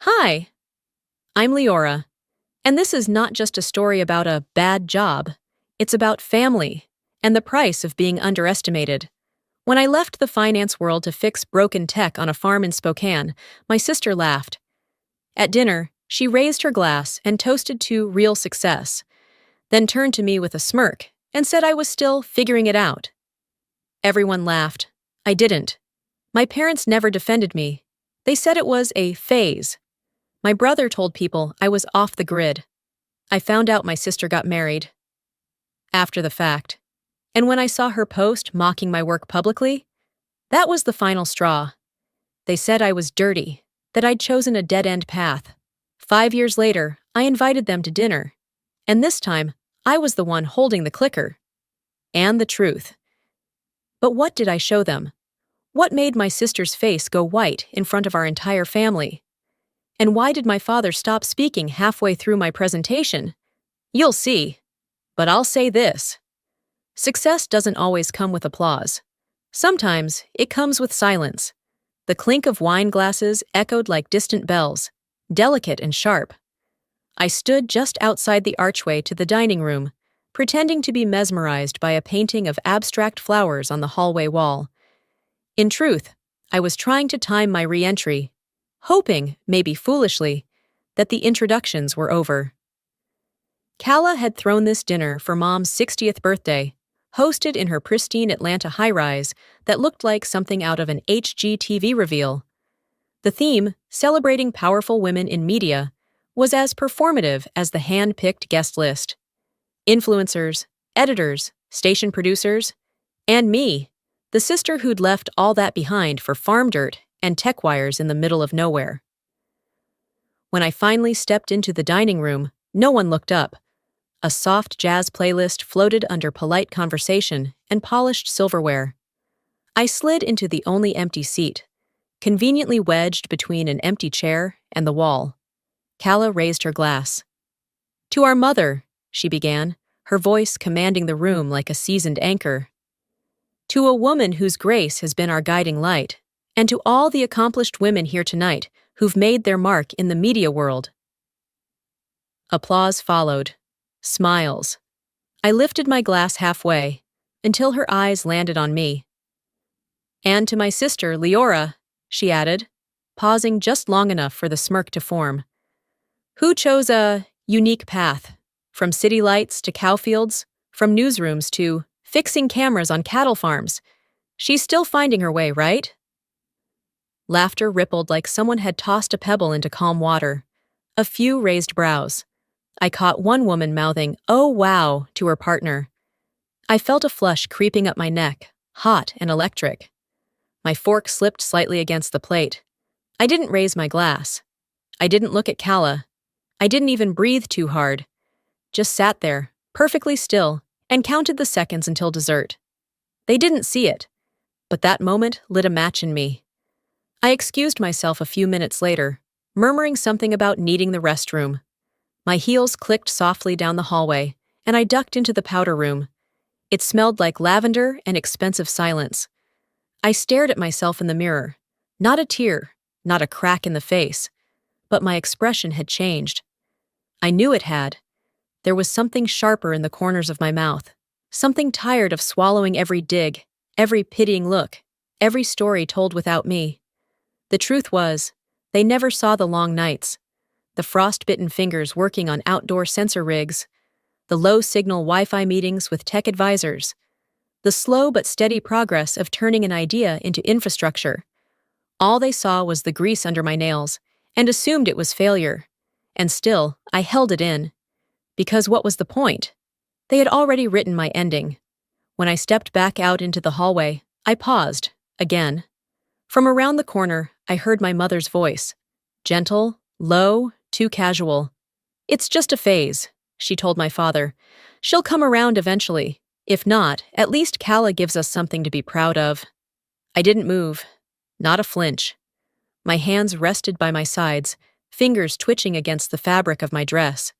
Hi, I'm Leora, and this is not just a story about a bad job. It's about family and the price of being underestimated. When I left the finance world to fix broken tech on a farm in Spokane, my sister laughed. At dinner, she raised her glass and toasted to real success, then turned to me with a smirk and said I was still figuring it out. Everyone laughed. I didn't. My parents never defended me. They said it was a phase. My brother told people I was off the grid. I found out my sister got married after the fact. And when I saw her post mocking my work publicly, that was the final straw. They said I was dirty, that I'd chosen a dead-end path. 5 years later, I invited them to dinner. And this time, I was the one holding the clicker. And the truth. But what did I show them? What made my sister's face go white in front of our entire family? And why did my father stop speaking halfway through my presentation? You'll see. But I'll say this. Success doesn't always come with applause. Sometimes it comes with silence. The clink of wine glasses echoed like distant bells, delicate and sharp. I stood just outside the archway to the dining room, pretending to be mesmerized by a painting of abstract flowers on the hallway wall. In truth, I was trying to time my re-entry, hoping, maybe foolishly, that the introductions were over. Kala had thrown this dinner for Mom's 60th birthday, hosted in her pristine Atlanta high-rise that looked like something out of an HGTV reveal. The theme, celebrating powerful women in media, was as performative as the hand-picked guest list. Influencers, editors, station producers, and me, the sister who'd left all that behind for farm dirt and tech wires in the middle of nowhere. When I finally stepped into the dining room, no one looked up. A soft jazz playlist floated under polite conversation and polished silverware. I slid into the only empty seat, conveniently wedged between an empty chair and the wall. Kala raised her glass. "To our mother," she began, her voice commanding the room like a seasoned anchor. "To a woman whose grace has been our guiding light, and to all the accomplished women here tonight who've made their mark in the media world." Applause followed. Smiles. I lifted my glass halfway, until her eyes landed on me. "And to my sister, Leora," she added, pausing just long enough for the smirk to form, "who chose a unique path, from city lights to cowfields, from newsrooms to fixing cameras on cattle farms. She's still finding her way, right?" Laughter rippled like someone had tossed a pebble into calm water. A few raised brows. I caught one woman mouthing, "Oh wow," to her partner. I felt a flush creeping up my neck, hot and electric. My fork slipped slightly against the plate. I didn't raise my glass. I didn't look at Kala. I didn't even breathe too hard. Just sat there, perfectly still, and counted the seconds until dessert. They didn't see it, but that moment lit a match in me. I excused myself a few minutes later, murmuring something about needing the restroom. My heels clicked softly down the hallway, and I ducked into the powder room. It smelled like lavender and expensive silence. I stared at myself in the mirror. Not a tear, not a crack in the face, but my expression had changed. I knew it had. There was something sharper in the corners of my mouth, something tired of swallowing every dig, every pitying look, every story told without me. The truth was, they never saw the long nights, the frost-bitten fingers working on outdoor sensor rigs, the low-signal Wi-Fi meetings with tech advisors, the slow but steady progress of turning an idea into infrastructure. All they saw was the grease under my nails and assumed it was failure. And still, I held it in. Because what was the point? They had already written my ending. When I stepped back out into the hallway, I paused, again. From around the corner, I heard my mother's voice. Gentle, low, too casual. "It's just a phase," she told my father. "She'll come around eventually. If not, at least Kala gives us something to be proud of." I didn't move. Not a flinch. My hands rested by my sides, fingers twitching against the fabric of my dress.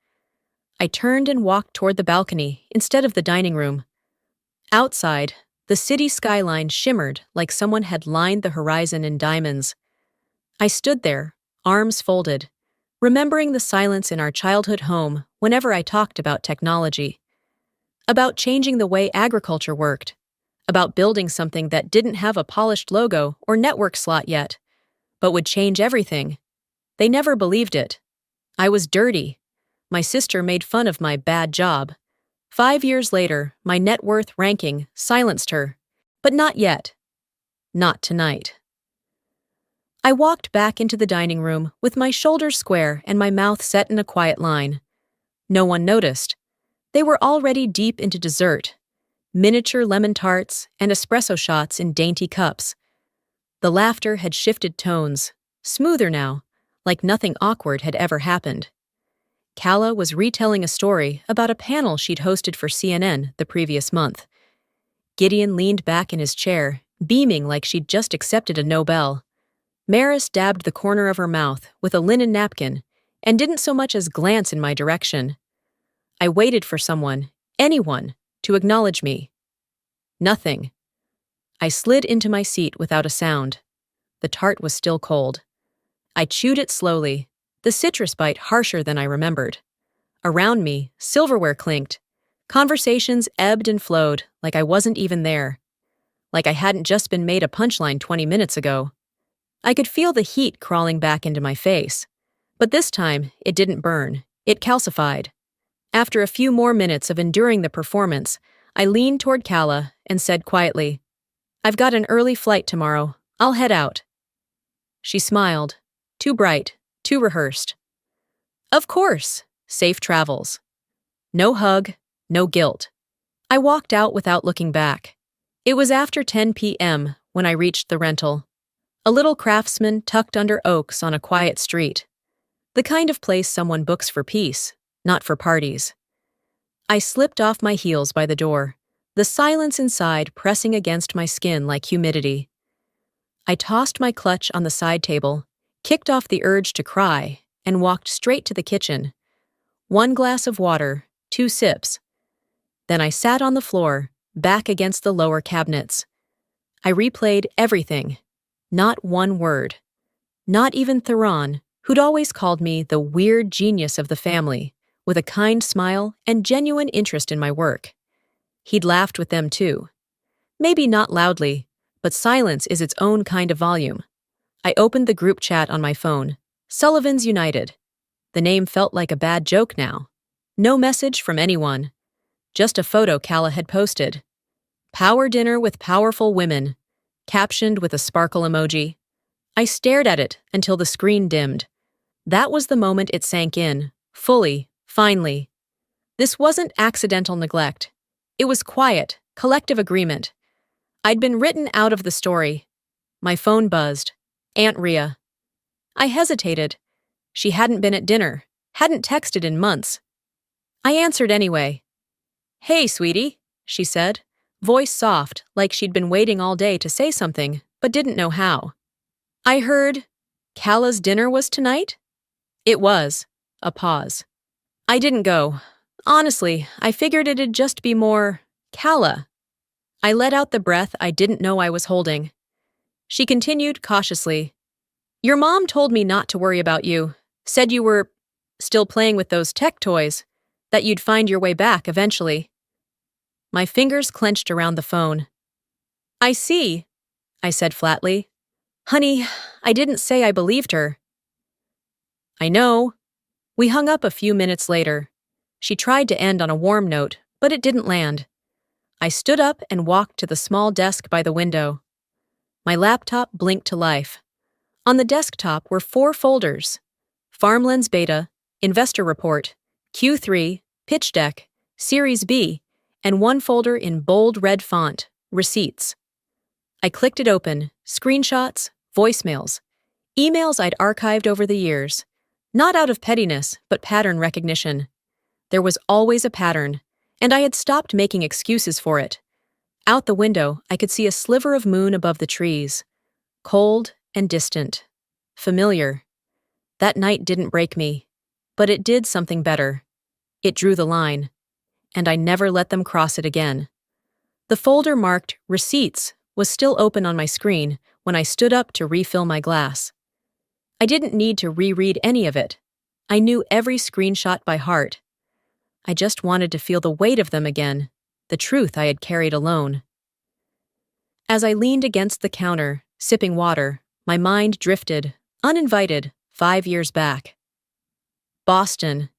I turned and walked toward the balcony instead of the dining room. Outside, the city skyline shimmered like someone had lined the horizon in diamonds. I stood there, arms folded, remembering the silence in our childhood home whenever I talked about technology, about changing the way agriculture worked, about building something that didn't have a polished logo or network slot yet, but would change everything. They never believed it. I was dirty. My sister made fun of my bad job. 5 years later, my net worth ranking silenced her. But not yet. Not tonight. I walked back into the dining room with my shoulders square and my mouth set in a quiet line. No one noticed. They were already deep into dessert. Miniature lemon tarts and espresso shots in dainty cups. The laughter had shifted tones, smoother now, like nothing awkward had ever happened. Calla was retelling a story about a panel she'd hosted for CNN the previous month. Gideon leaned back in his chair, beaming like she'd just accepted a Nobel. Maris dabbed the corner of her mouth with a linen napkin and didn't so much as glance in my direction. I waited for someone, anyone, to acknowledge me. Nothing. I slid into my seat without a sound. The tart was still cold. I chewed it slowly, the citrus bite harsher than I remembered. Around me, silverware clinked. Conversations ebbed and flowed like I wasn't even there. Like I hadn't just been made a punchline 20 minutes ago. I could feel the heat crawling back into my face. But this time, it didn't burn. It calcified. After a few more minutes of enduring the performance, I leaned toward Calla and said quietly, "I've got an early flight tomorrow. I'll head out." She smiled. Too bright, too rehearsed. "Of course. Safe travels." No hug, no guilt. I walked out without looking back. It was after 10 p.m. when I reached the rental. A little craftsman tucked under oaks on a quiet street. The kind of place someone books for peace, not for parties. I slipped off my heels by the door, the silence inside pressing against my skin like humidity. I tossed my clutch on the side table, kicked off the urge to cry, and walked straight to the kitchen. 1 glass of water, 2 sips. Then I sat on the floor, back against the lower cabinets. I replayed everything. Not one word. Not even Theron, who'd always called me the weird genius of the family, with a kind smile and genuine interest in my work. He'd laughed with them too. Maybe not loudly, but silence is its own kind of volume. I opened the group chat on my phone. Sullivan's United. The name felt like a bad joke now. No message from anyone. Just a photo Calla had posted. Power dinner with powerful women, captioned with a sparkle emoji. I stared at it until the screen dimmed. That was the moment it sank in, fully, finally. This wasn't accidental neglect. It was quiet, collective agreement. I'd been written out of the story. My phone buzzed. Aunt Rhea. I hesitated. She hadn't been at dinner, hadn't texted in months. I answered anyway. "Hey, sweetie," she said, voice soft, like she'd been waiting all day to say something, but didn't know how. "I heard Calla's dinner was tonight?" It was. A pause. "I didn't go. Honestly, I figured it'd just be more Calla." I let out the breath I didn't know I was holding. She continued cautiously. "Your mom told me not to worry about you. Said you were still playing with those tech toys, that you'd find your way back eventually." My fingers clenched around the phone. "I see," I said flatly. "Honey, I didn't say I believed her." "I know." We hung up a few minutes later. She tried to end on a warm note, but it didn't land. I stood up and walked to the small desk by the window. My laptop blinked to life. On the desktop were 4 folders: Farmlands Beta, Investor Report, Q3, Pitch Deck, Series B, and 1 folder in bold red font, Receipts. I clicked it open, screenshots, voicemails, emails I'd archived over the years, not out of pettiness, but pattern recognition. There was always a pattern, and I had stopped making excuses for it. Out the window, I could see a sliver of moon above the trees. Cold and distant. Familiar. That night didn't break me, but it did something better. It drew the line, and I never let them cross it again. The folder marked Receipts was still open on my screen when I stood up to refill my glass. I didn't need to reread any of it. I knew every screenshot by heart. I just wanted to feel the weight of them again, the truth I had carried alone. As I leaned against the counter, sipping water, my mind drifted, uninvited, 5 years back. Boston.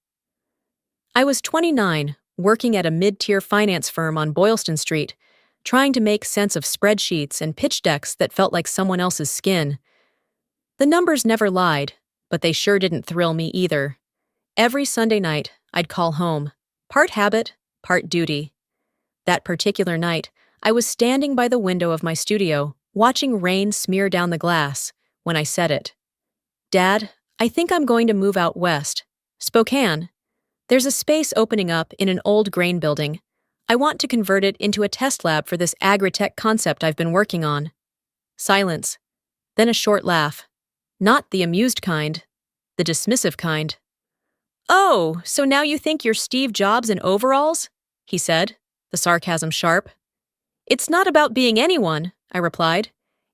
I was 29, working at a mid-tier finance firm on Boylston Street, trying to make sense of spreadsheets and pitch decks that felt like someone else's skin. The numbers never lied, but they sure didn't thrill me either. Every Sunday night, I'd call home, part habit, part duty. That particular night, I was standing by the window of my studio, watching rain smear down the glass, when I said it. "Dad, I think I'm going to move out west. Spokane. There's a space opening up in an old grain building. I want to convert it into a test lab for this agri-tech concept I've been working on." Silence. Then a short laugh. Not the amused kind, the dismissive kind. "Oh, so now you think you're Steve Jobs in overalls?" he said, the sarcasm sharp. "It's not about being anyone," I replied.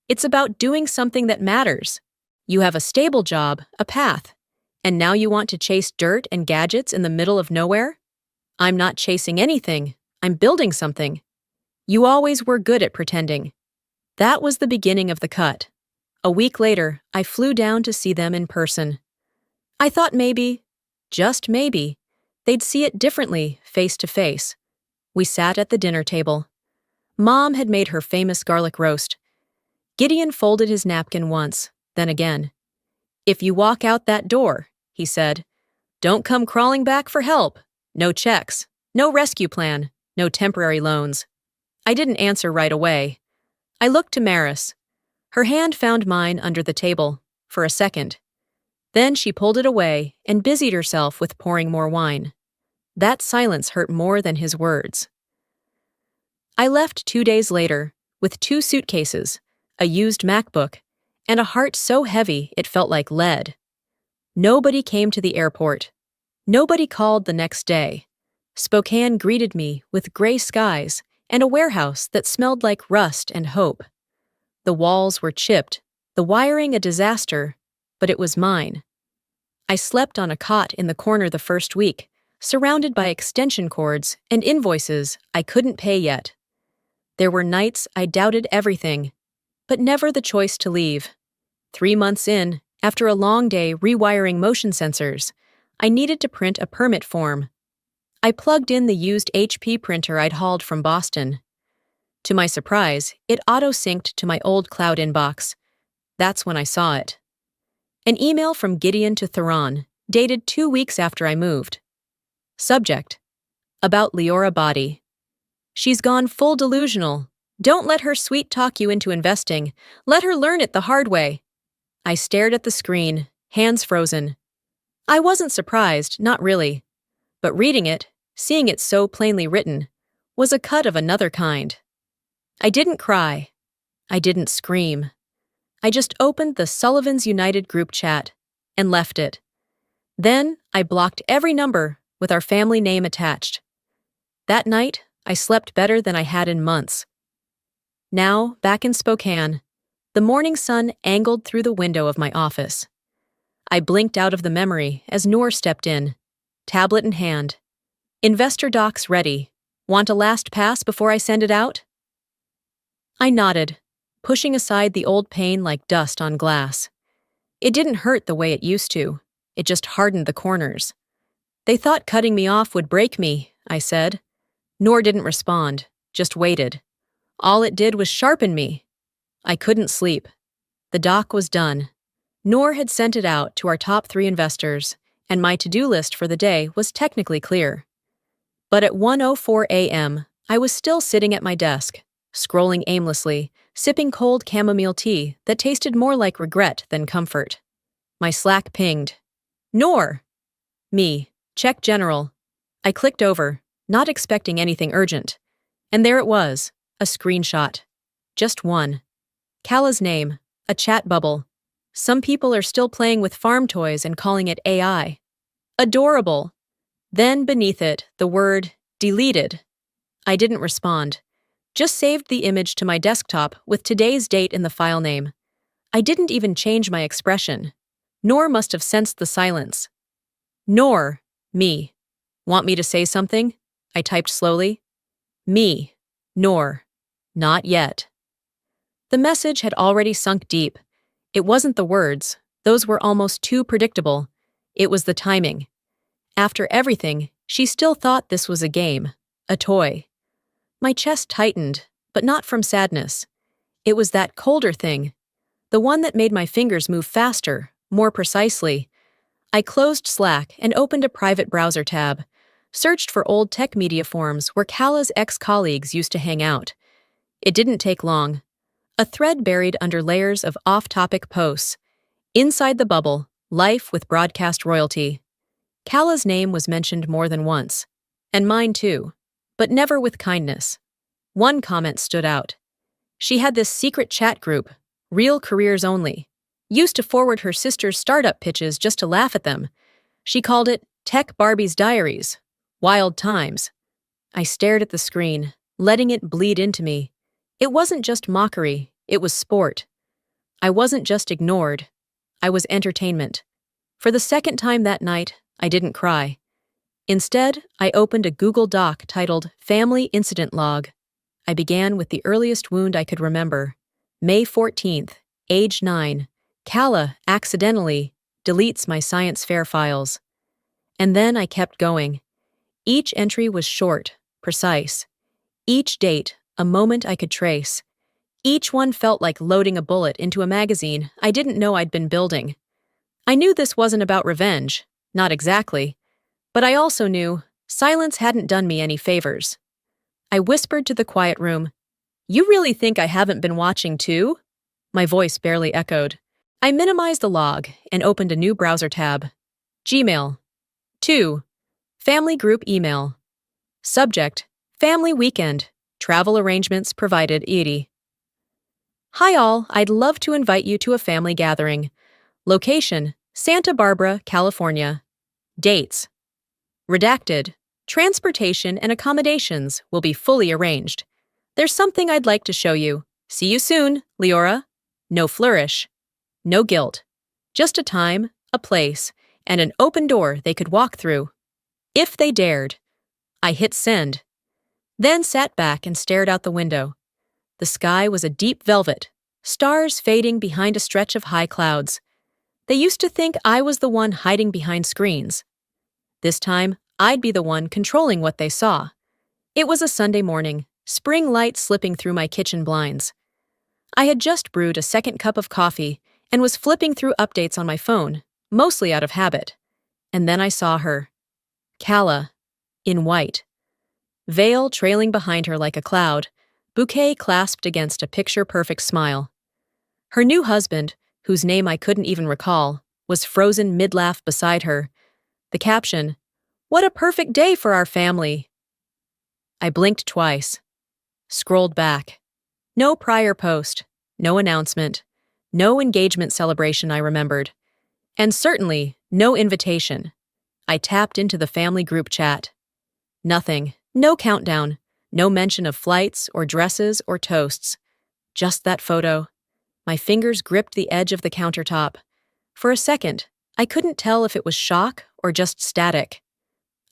"It's about doing something that matters. You have a stable job, a path, and now you want to chase dirt and gadgets in the middle of nowhere? I'm not chasing anything. I'm building something. You always were good at pretending." That was the beginning of the cut. A week later, I flew down to see them in person. I thought maybe, just maybe, they'd see it differently, face to face. We sat at the dinner table. Mom had made her famous garlic roast. Gideon folded his napkin once, then again. "If you walk out that door," he said, "don't come crawling back for help. No checks, no rescue plan, no temporary loans." I didn't answer right away. I looked to Maris. Her hand found mine under the table, for a second. Then she pulled it away and busied herself with pouring more wine. That silence hurt more than his words. I left 2 days later, with 2 suitcases, a used MacBook, and a heart so heavy it felt like lead. Nobody came to the airport. Nobody called the next day. Spokane greeted me with gray skies and a warehouse that smelled like rust and hope. The walls were chipped, the wiring a disaster, but it was mine. I slept on a cot in the corner the first week, surrounded by extension cords and invoices I couldn't pay yet. There were nights I doubted everything, but never the choice to leave. 3 months in, after a long day rewiring motion sensors, I needed to print a permit form. I plugged in the used HP printer I'd hauled from Boston. To my surprise, it auto-synced to my old cloud inbox. That's when I saw it. An email from Gideon to Theron, dated 2 weeks after I moved. Subject: about Leora Body. "She's gone full delusional. Don't let her sweet talk you into investing. Let her learn it the hard way." I stared at the screen, hands frozen. I wasn't surprised, not really. But reading it, seeing it so plainly written, was a cut of another kind. I didn't cry. I didn't scream. I just opened the Sullivan's United group chat and left it. Then I blocked every number with our family name attached. That night, I slept better than I had in months. Now, back in Spokane, the morning sun angled through the window of my office. I blinked out of the memory as Noor stepped in, tablet in hand. "Investor docs ready. Want a last pass before I send it out?" I nodded, pushing aside the old pain like dust on glass. It didn't hurt the way it used to. It just hardened the corners. "They thought cutting me off would break me," I said. Noor didn't respond, just waited. All it did was sharpen me. I couldn't sleep. The doc was done. Noor had sent it out to our top 3 investors, and my to-do list for the day was technically clear. But at 1:04 a.m., I was still sitting at my desk, scrolling aimlessly, sipping cold chamomile tea that tasted more like regret than comfort. My Slack pinged. "Noor!" "Me. Check general." I clicked over, not expecting anything urgent. And there it was, a screenshot. Just one. Kala's name, a chat bubble. Some people are still playing with farm toys and calling it AI. Adorable. Then beneath it, the word, deleted. I didn't respond. Just saved the image to my desktop with today's date in the file name. I didn't even change my expression. Noor must have sensed the silence. Nor, me. Want me to say something? I typed slowly. Me. Nor. Not yet. The message had already sunk deep. It wasn't the words. Those were almost too predictable. It was the timing. After everything, she still thought this was a game, a toy. My chest tightened, but not from sadness. It was that colder thing, the one that made my fingers move faster, more precisely. I closed Slack and opened a private browser tab, searched for old tech media forums where Kala's ex-colleagues used to hang out. It didn't take long. A thread buried under layers of off-topic posts. Inside the bubble, life with broadcast royalty. Kala's name was mentioned more than once, and mine too, but never with kindness. One comment stood out. She had this secret chat group, Real Careers Only, used to forward her sister's startup pitches just to laugh at them. She called it Tech Barbie's Diaries. Wild times. I stared at the screen, letting it bleed into me. It wasn't just mockery, it was sport. I wasn't just ignored. I was entertainment. For the second time that night, I didn't cry. Instead, I opened a Google Doc titled Family Incident Log. I began with the earliest wound I could remember. May 14th, age 9. Kala accidentally deletes my science fair files. And then I kept going. Each entry was short, precise. Each date, a moment I could trace. Each one felt like loading a bullet into a magazine I didn't know I'd been building. I knew this wasn't about revenge, not exactly, but I also knew silence hadn't done me any favors. I whispered to the quiet room, "You really think I haven't been watching too?" My voice barely echoed. I minimized the log and opened a new browser tab. Gmail. 2. Family group email. Subject, Family Weekend. Travel arrangements provided, Edie. Hi all, I'd love to invite you to a family gathering. Location, Santa Barbara, California. Dates. Redacted. Transportation and accommodations will be fully arranged. There's something I'd like to show you. See you soon, Leora. No flourish. No guilt. Just a time, a place, and an open door they could walk through. If they dared. I hit send. Then sat back and stared out the window. The sky was a deep velvet, stars fading behind a stretch of high clouds. They used to think I was the one hiding behind screens. This time, I'd be the one controlling what they saw. It was a Sunday morning, spring light slipping through my kitchen blinds. I had just brewed a second cup of coffee and was flipping through updates on my phone, mostly out of habit. And then I saw her. Kala, in white. Veil trailing behind her like a cloud, bouquet clasped against a picture-perfect smile. Her new husband, whose name I couldn't even recall, was frozen mid-laugh beside her. The caption, "What a perfect day for our family." I blinked twice. Scrolled back. No prior post, no announcement, no engagement celebration I remembered, and certainly no invitation. I tapped into the family group chat. Nothing, no countdown, no mention of flights or dresses or toasts. Just that photo. My fingers gripped the edge of the countertop. For a second, I couldn't tell if it was shock or just static.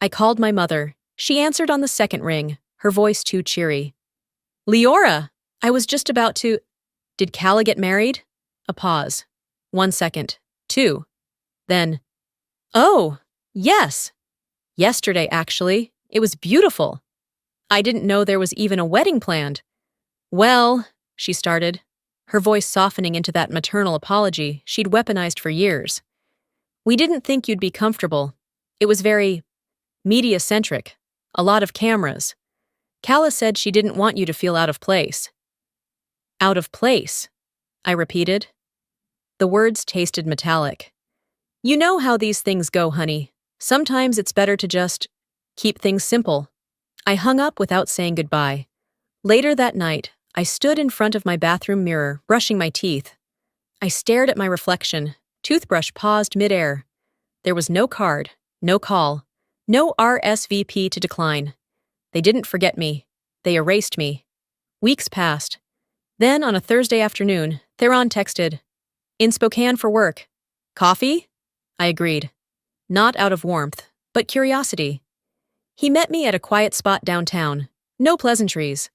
I called my mother. She answered on the second ring, her voice too cheery. "Leora, I was just about to—" "Did Kala get married?" A pause. 1 second. 2. Then, "Oh, yes. Yesterday, actually. It was beautiful. I didn't know there was even a wedding planned." "Well," she started, her voice softening into that maternal apology she'd weaponized for years. "We didn't think you'd be comfortable. It was very media-centric. A lot of cameras. Kala said she didn't want you to feel out of place." "Out of place," I repeated. The words tasted metallic. "You know how these things go, honey. Sometimes it's better to just keep things simple." I hung up without saying goodbye. Later that night, I stood in front of my bathroom mirror, brushing my teeth. I stared at my reflection, toothbrush paused midair. There was no card, no call, no RSVP to decline. They didn't forget me. They erased me. Weeks passed. Then, on a Thursday afternoon, Theron texted, "In Spokane for work. Coffee?" I agreed. not out of warmth, but curiosity. He met me at a quiet spot downtown. No pleasantries.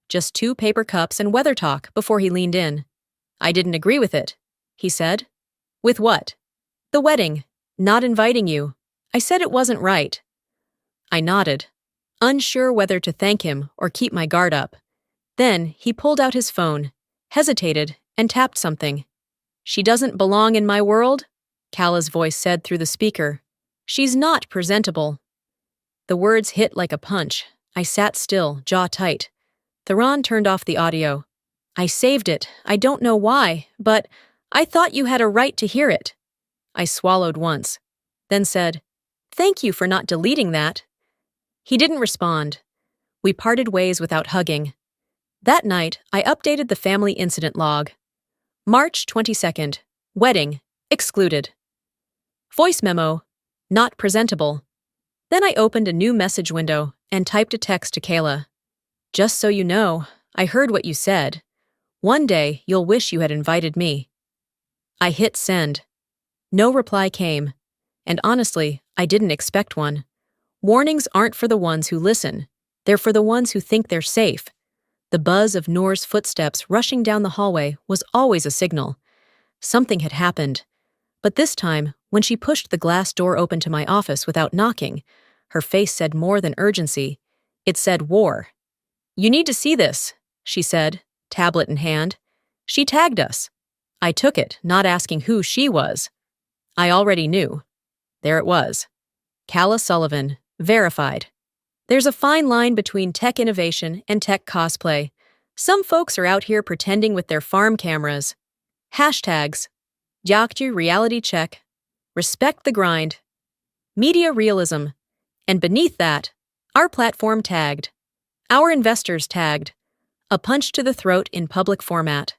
Just 2 paper cups and weather talk before he leaned in. I didn't agree with it, he said. With what? The wedding. Not inviting you. I said it wasn't right. I nodded, unsure whether to thank him or keep my guard up. Then he pulled out his phone, hesitated, and tapped something. She doesn't belong in my world, Kala's voice said through the speaker. She's not presentable. The words hit like a punch. I sat still, jaw tight. Theron turned off the audio. I saved it. I don't know why, but I thought you had a right to hear it. I swallowed once, then said, "Thank you for not deleting that." He didn't respond. We parted ways without hugging. That night, I updated the family incident log. March 22nd. Wedding. Excluded. Voice memo. Not presentable. Then I opened a new message window and typed a text to Kayla. Just so you know, I heard what you said. One day, you'll wish you had invited me. I hit send. No reply came. And honestly, I didn't expect one. Warnings aren't for the ones who listen. They're for the ones who think they're safe. The buzz of Noor's footsteps rushing down the hallway was always a signal. Something had happened. But this time, when she pushed the glass door open to my office without knocking, her face said more than urgency. It said war. "You need to see this," she said, tablet in hand. She tagged us. I took it, not asking who she was. I already knew. There it was. Kala Sullivan, verified. There's a fine line between tech innovation and tech cosplay. Some folks are out here pretending with their farm cameras. Hashtags. Yakju reality check. Respect the grind. Media realism. And beneath that, our platform tagged. Our investors tagged. A punch to the throat in public format.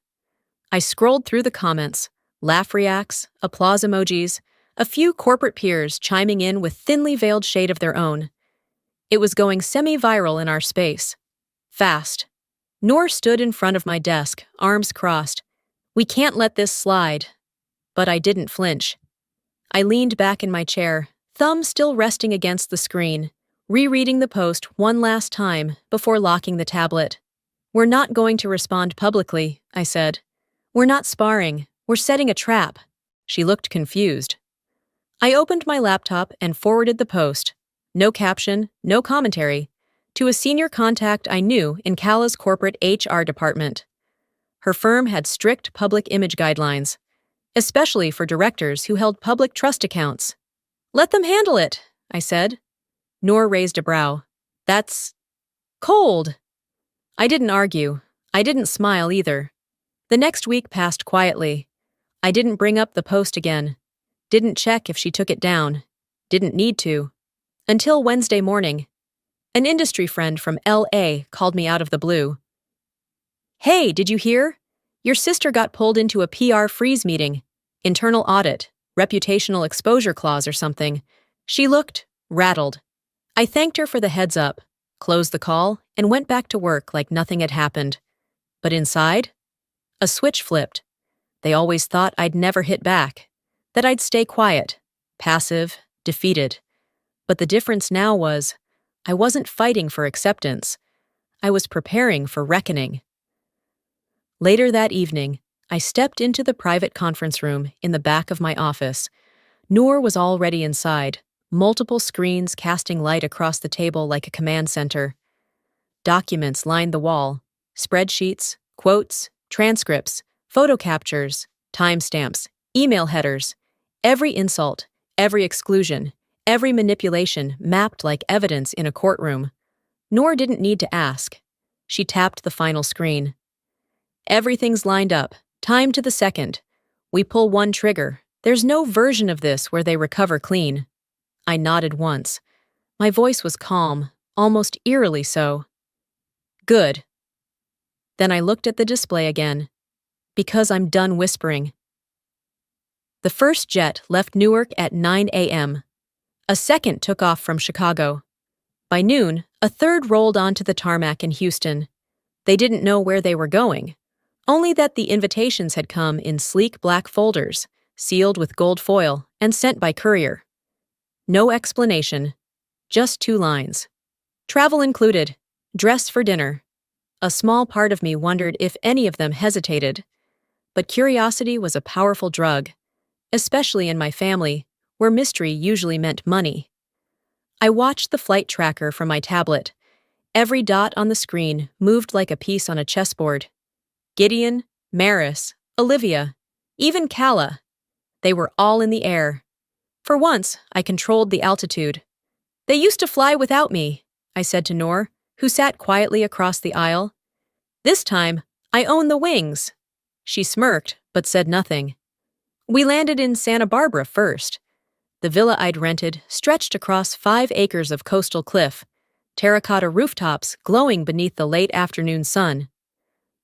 I scrolled through the comments, laugh reacts, applause emojis, a few corporate peers chiming in with thinly veiled shade of their own. It was going semi-viral in our space. Fast. Noor stood in front of my desk, arms crossed. We can't let this slide. But I didn't flinch. I leaned back in my chair, thumb still resting against the screen, rereading the post one last time before locking the tablet. We're not going to respond publicly, I said. We're not sparring. We're setting a trap. She looked confused. I opened my laptop and forwarded the post. No caption, no commentary, to a senior contact I knew in Kala's corporate HR department. Her firm had strict public image guidelines, especially for directors who held public trust accounts. Let them handle it, I said. Noor raised a brow. That's cold. I didn't argue. I didn't smile either. The next week passed quietly. I didn't bring up the post again. Didn't check if she took it down. Didn't need to. Until Wednesday morning. An industry friend from LA called me out of the blue. Hey, did you hear? Your sister got pulled into a PR freeze meeting. Internal audit, reputational exposure clause or something. She looked rattled. I thanked her for the heads up, closed the call, and went back to work like nothing had happened. But inside, a switch flipped. They always thought I'd never hit back, that I'd stay quiet, passive, defeated. But the difference now was, I wasn't fighting for acceptance. I was preparing for reckoning. Later that evening, I stepped into the private conference room in the back of my office. Noor was already inside, multiple screens casting light across the table like a command center. Documents lined the wall, spreadsheets, quotes, transcripts, photo captures, timestamps, email headers. Every insult, every exclusion, every manipulation mapped like evidence in a courtroom. Noor didn't need to ask. She tapped the final screen. Everything's lined up, time to the second. We pull one trigger. There's no version of this where they recover clean. I nodded once. My voice was calm, almost eerily so. Good. Then I looked at the display again. Because I'm done whispering. The first jet left Newark at 9 a.m. A second took off from Chicago. By noon, a third rolled onto the tarmac in Houston. They didn't know where they were going, only that the invitations had come in sleek black folders, sealed with gold foil and sent by courier. No explanation. Just 2 lines. Travel included. Dress for dinner. A small part of me wondered if any of them hesitated. But curiosity was a powerful drug, especially in my family, where mystery usually meant money. I watched the flight tracker from my tablet. Every dot on the screen moved like a piece on a chessboard. Gideon, Maris, Olivia, even Calla. They were all in the air. For once, I controlled the altitude. They used to fly without me, I said to Noor, who sat quietly across the aisle. This time, I own the wings. She smirked, but said nothing. We landed in Santa Barbara first. The villa I'd rented stretched across 5 acres of coastal cliff, terracotta rooftops glowing beneath the late afternoon sun.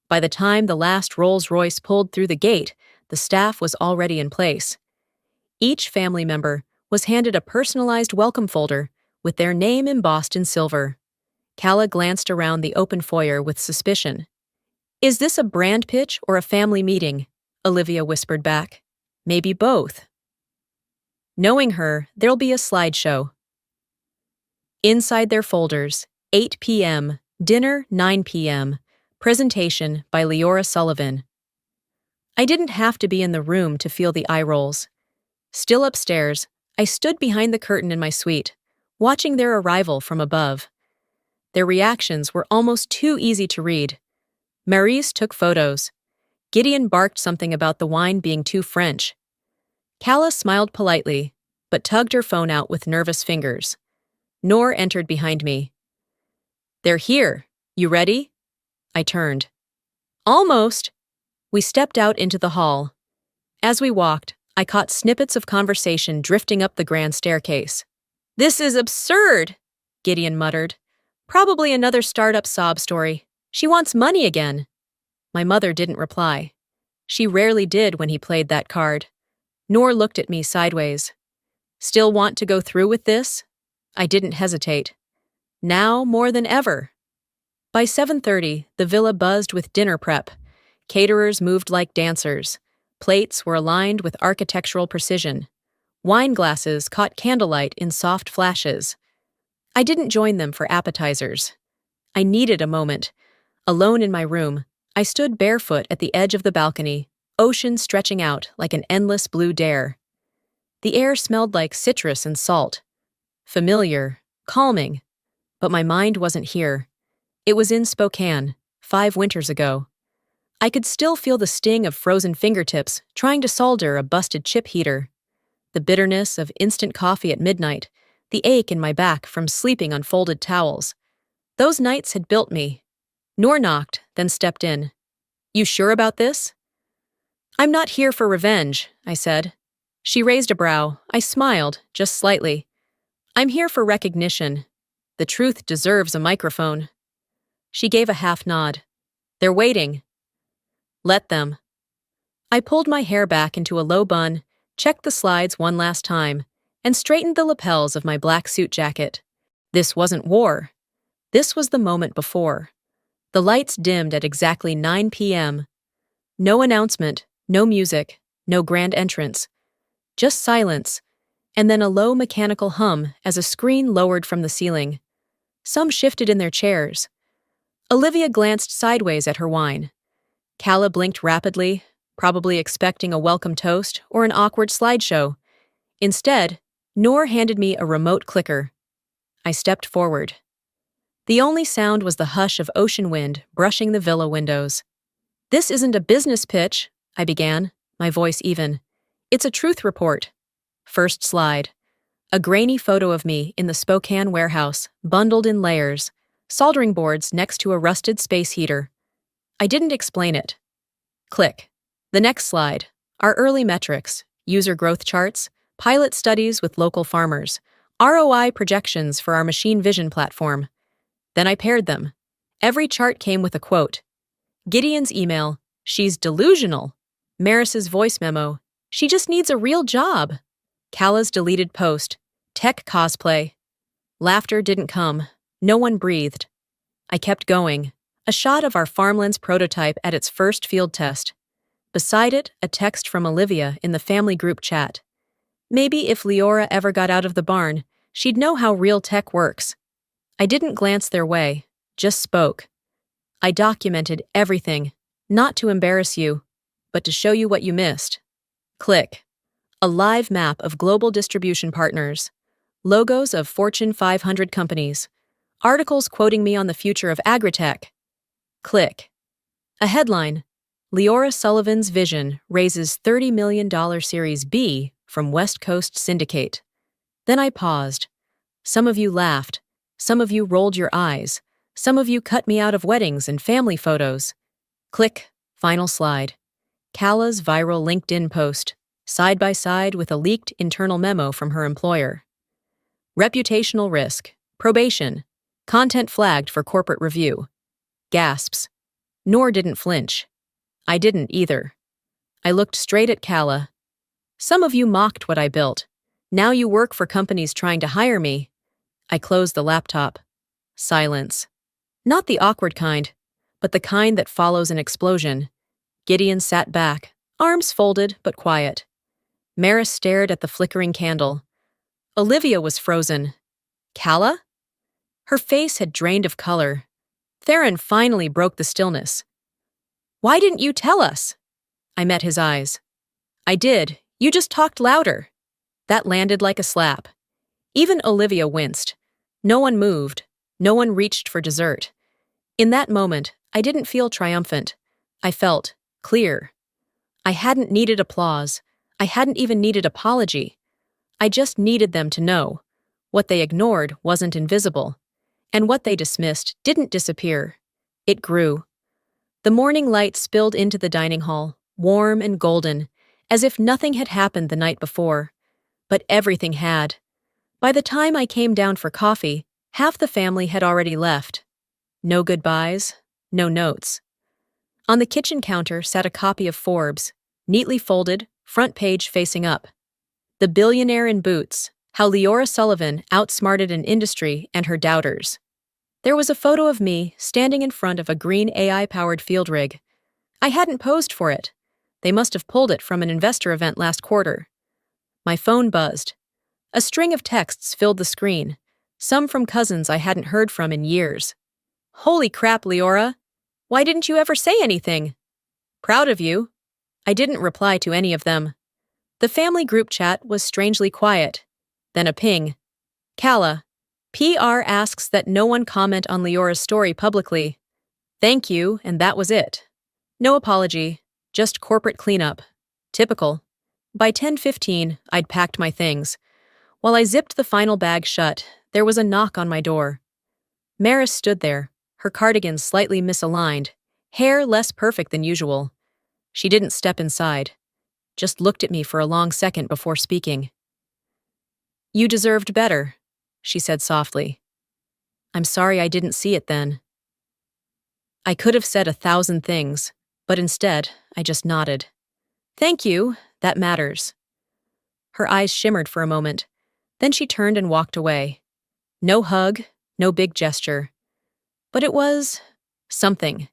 By the time the last Rolls-Royce pulled through the gate, the staff was already in place. Each family member was handed a personalized welcome folder with their name embossed in silver. Calla glanced around the open foyer with suspicion. Is this a brand pitch or a family meeting? Olivia whispered back. Maybe both. Knowing her, there'll be a slideshow. Inside their folders, 8 p.m., dinner 9 p.m., presentation by Leora Sullivan. I didn't have to be in the room to feel the eye rolls. Still upstairs, I stood behind the curtain in my suite, watching their arrival from above. Their reactions were almost too easy to read. Maryse took photos. Gideon barked something about the wine being too French. Calla smiled politely, but tugged her phone out with nervous fingers. Noor entered behind me. They're here. You ready? I turned. Almost. We stepped out into the hall. As we walked, I caught snippets of conversation drifting up the grand staircase. This is absurd, Gideon muttered. Probably another startup sob story. She wants money again. My mother didn't reply. She rarely did when he played that card. Noor looked at me sideways. Still want to go through with this? I didn't hesitate. Now more than ever. By 7:30, the villa buzzed with dinner prep. Caterers moved like dancers. Plates were aligned with architectural precision. Wine glasses caught candlelight in soft flashes. I didn't join them for appetizers. I needed a moment. Alone in my room, I stood barefoot at the edge of the balcony, ocean stretching out like an endless blue dare. The air smelled like citrus and salt. Familiar, calming. But my mind wasn't here. It was in Spokane, 5 winters ago. I could still feel the sting of frozen fingertips trying to solder a busted chip heater. The bitterness of instant coffee at midnight, the ache in my back from sleeping on folded towels. Those nights had built me. Noor knocked, then stepped in. You sure about this? I'm not here for revenge, I said. She raised a brow. I smiled, just slightly. I'm here for recognition. The truth deserves a microphone. She gave a half nod. They're waiting. Let them. I pulled my hair back into a low bun, checked the slides one last time, and straightened the lapels of my black suit jacket. This wasn't war. This was the moment before. The lights dimmed at exactly 9 p.m. No announcement, no music, no grand entrance. Just silence, and then a low mechanical hum as a screen lowered from the ceiling. Some shifted in their chairs. Olivia glanced sideways at her wine. Calla blinked rapidly, probably expecting a welcome toast or an awkward slideshow. Instead, Noor handed me a remote clicker. I stepped forward. The only sound was the hush of ocean wind brushing the villa windows. This isn't a business pitch, I began, my voice even. It's a truth report. First slide. A grainy photo of me in the Spokane warehouse, bundled in layers, soldering boards next to a rusted space heater. I didn't explain it. Click. The next slide. Our early metrics, user growth charts, pilot studies with local farmers, ROI projections for our machine vision platform. Then I paired them. Every chart came with a quote. Gideon's email, she's delusional. Maris's voice memo, she just needs a real job. Calla's deleted post, tech cosplay. Laughter didn't come. No one breathed. I kept going. A shot of our Farmlands prototype at its first field test. Beside it, a text from Olivia in the family group chat. Maybe if Leora ever got out of the barn, she'd know how real tech works. I didn't glance their way, just spoke. I documented everything, not to embarrass you, but to show you what you missed. Click. A live map of global distribution partners, logos of Fortune 500 companies, articles quoting me on the future of agritech. Click. A headline: Leora Sullivan's vision raises $30 million Series B from West Coast Syndicate. Then I paused. Some of you laughed. Some of you rolled your eyes. Some of you cut me out of weddings and family photos. Click. Final slide. Kala's viral LinkedIn post, side by side with a leaked internal memo from her employer. Reputational risk. Probation. Content flagged for corporate review. Gasps. Noor didn't flinch. I didn't either. I looked straight at Kala. Some of you mocked what I built. Now you work for companies trying to hire me. I closed the laptop. Silence. Not the awkward kind, but the kind that follows an explosion. Gideon sat back, arms folded but quiet. Maris stared at the flickering candle. Olivia was frozen. Kala? Her face had drained of color. Theron finally broke the stillness. Why didn't you tell us? I met his eyes. I did. You just talked louder. That landed like a slap. Even Olivia winced. No one moved. No one reached for dessert. In that moment, I didn't feel triumphant. I felt clear. I hadn't needed applause. I hadn't even needed apology. I just needed them to know. What they ignored wasn't invisible. And what they dismissed didn't disappear. It grew. The morning light spilled into the dining hall, warm and golden, as if nothing had happened the night before. But everything had. By the time I came down for coffee, half the family had already left. No goodbyes, no notes. On the kitchen counter sat a copy of Forbes, neatly folded, front page facing up. The Billionaire in Boots, How Leora Sullivan Outsmarted an Industry and Her Doubters. There was a photo of me standing in front of a green AI-powered field rig. I hadn't posed for it. They must have pulled it from an investor event last quarter. My phone buzzed. A string of texts filled the screen, some from cousins I hadn't heard from in years. Holy crap, Leora! Why didn't you ever say anything? Proud of you. I didn't reply to any of them. The family group chat was strangely quiet. Then a ping. Kala. PR asks that no one comment on Leora's story publicly. Thank you, and that was it. No apology, just corporate cleanup. Typical. By 10:15, I'd packed my things. While I zipped the final bag shut, there was a knock on my door. Maris stood there, her cardigan slightly misaligned, hair less perfect than usual. She didn't step inside, just looked at me for a long second before speaking. You deserved better, she said softly. I'm sorry I didn't see it then. I could have said 1,000 things, but instead, I just nodded. Thank you, that matters. Her eyes shimmered for a moment, then she turned and walked away. No hug, no big gesture. But it was something.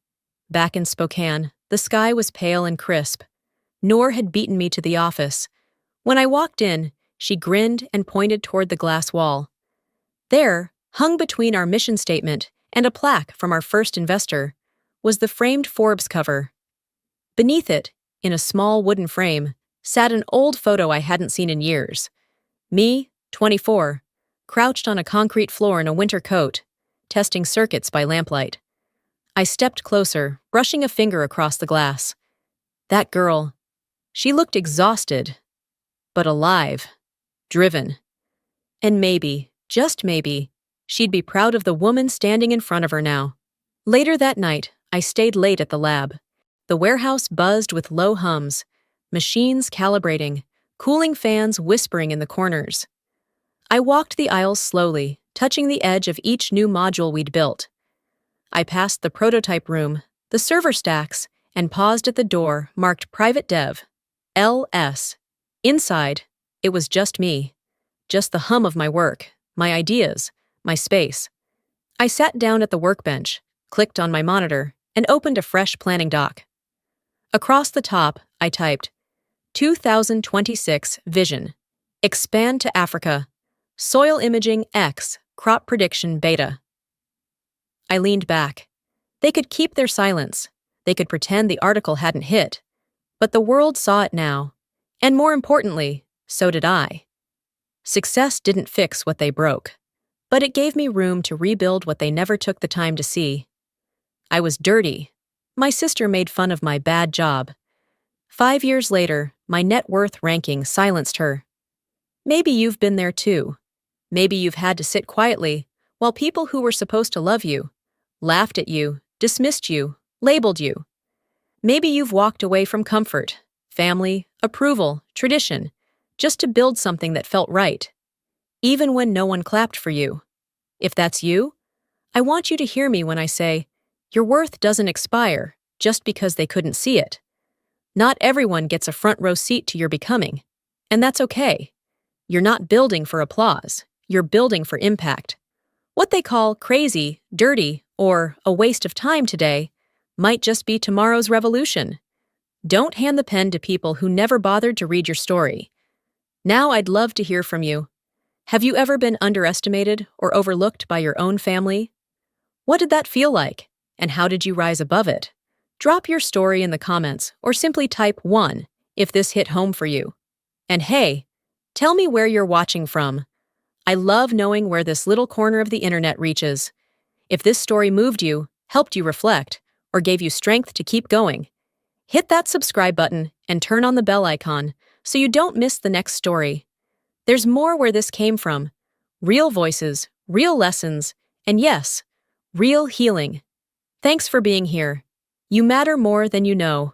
Back in Spokane, the sky was pale and crisp. Noor had beaten me to the office. When I walked in, she grinned and pointed toward the glass wall. There, hung between our mission statement and a plaque from our first investor, was the framed Forbes cover. Beneath it, in a small wooden frame, sat an old photo I hadn't seen in years. Me, 24, crouched on a concrete floor in a winter coat, testing circuits by lamplight. I stepped closer, brushing a finger across the glass. That girl, she looked exhausted, but alive, driven. And maybe, just maybe, she'd be proud of the woman standing in front of her now. Later that night, I stayed late at the lab. The warehouse buzzed with low hums, machines calibrating, cooling fans whispering in the corners. I walked the aisles slowly, touching the edge of each new module we'd built. I passed the prototype room, the server stacks, and paused at the door marked Private Dev, LS. Inside, it was just me, just the hum of my work, my ideas, my space. I sat down at the workbench, clicked on my monitor, and opened a fresh planning doc. Across the top, I typed, 2026 Vision, Expand to Africa. Soil imaging X, crop prediction beta. I leaned back. They could keep their silence. They could pretend the article hadn't hit. But the world saw it now. And more importantly, so did I. Success didn't fix what they broke, but it gave me room to rebuild what they never took the time to see. I was dirty. My sister made fun of my bad job. 5 years later, my net worth ranking silenced her. Maybe you've been there too. Maybe you've had to sit quietly while people who were supposed to love you laughed at you, dismissed you, labeled you. Maybe you've walked away from comfort, family, approval, tradition, just to build something that felt right, even when no one clapped for you. If that's you, I want you to hear me when I say, your worth doesn't expire just because they couldn't see it. Not everyone gets a front row seat to your becoming, and that's okay. You're not building for applause, you're building for impact. What they call crazy, dirty, or a waste of time today might just be tomorrow's revolution. Don't hand the pen to people who never bothered to read your story. Now I'd love to hear from you. Have you ever been underestimated or overlooked by your own family? What did that feel like, and how did you rise above it? Drop your story in the comments or simply type 1 if this hit home for you. And hey, tell me where you're watching from. I love knowing where this little corner of the internet reaches. If this story moved you, helped you reflect, or gave you strength to keep going, hit that subscribe button and turn on the bell icon so you don't miss the next story. There's more where this came from. Real voices, real lessons, and yes, real healing. Thanks for being here. You matter more than you know.